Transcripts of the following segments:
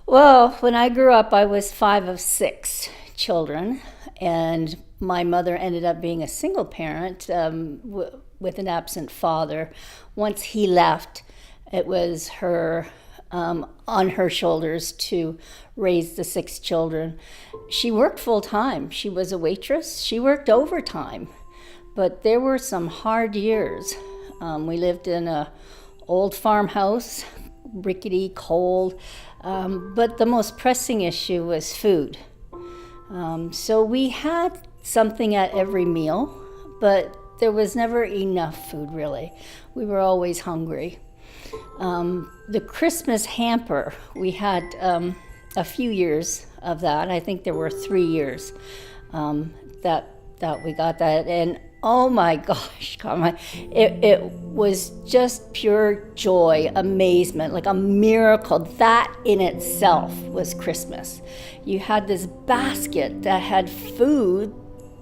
Well, when I grew up, I was five of six children, and my mother ended up being a single parent with an absent father. Once he left, it was her on her shoulders to raise the six children. She worked full time. She was a waitress. She worked overtime, but there were some hard years. We lived in a old farmhouse, rickety, cold, but the most pressing issue was food. So we had something at every meal, but there was never enough food, really. We were always hungry. The Christmas hamper, we had a few years of that. I think there were 3 years that we got that. And oh my gosh, Carmen, it was just pure joy, amazement, like a miracle. That in itself was Christmas. You had this basket that had food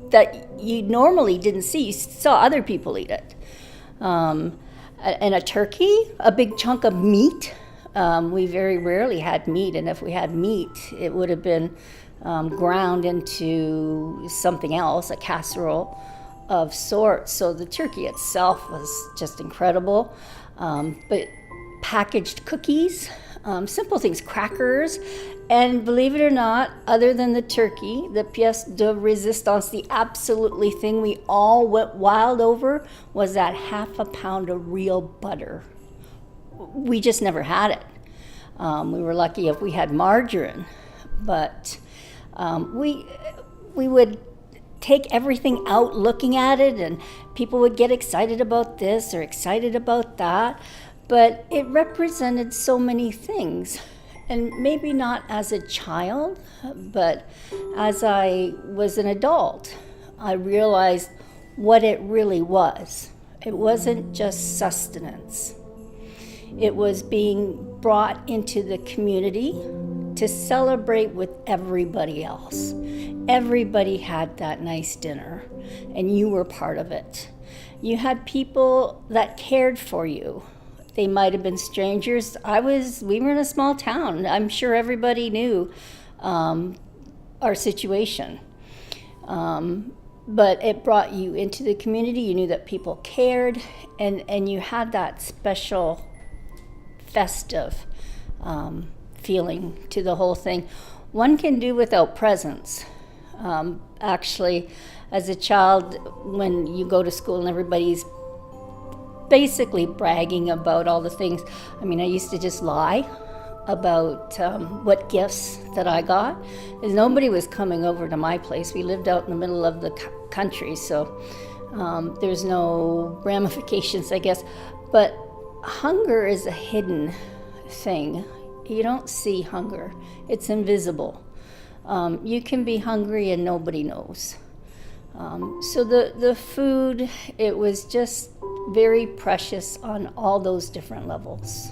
that you normally didn't see. You saw other people eat it. And a turkey, a big chunk of meat. We very rarely had meat, and if we had meat, it would have been ground into something else, a casserole of sorts. So the turkey itself was just incredible. But packaged cookies, simple things, crackers, and believe it or not, other than the turkey, the pièce de résistance, the absolutely thing we all went wild over was that half a pound of real butter. We just never had it. We were lucky if we had margarine, but we would take everything out looking at it, and people would get excited about this or excited about that, but it represented so many things. And maybe not as a child, but as I was an adult, I realized what it really was. It wasn't just sustenance. It was being brought into the community to celebrate with everybody else. Everybody had that nice dinner, and you were part of it. You had people that cared for you. They might have been strangers. We were in a small town. I'm sure everybody knew our situation. But it brought you into the community. You knew that people cared, and you had that special festive feeling to the whole thing. One can do without presents. Actually, as a child, when you go to school and everybody's basically bragging about all the things. I mean, I used to just lie about what gifts that I got, because nobody was coming over to my place. We lived out in the middle of the country, so there's no ramifications, I guess. But hunger is a hidden thing. You don't see hunger. It's invisible. You can be hungry and nobody knows. So the food, it was just very precious on all those different levels.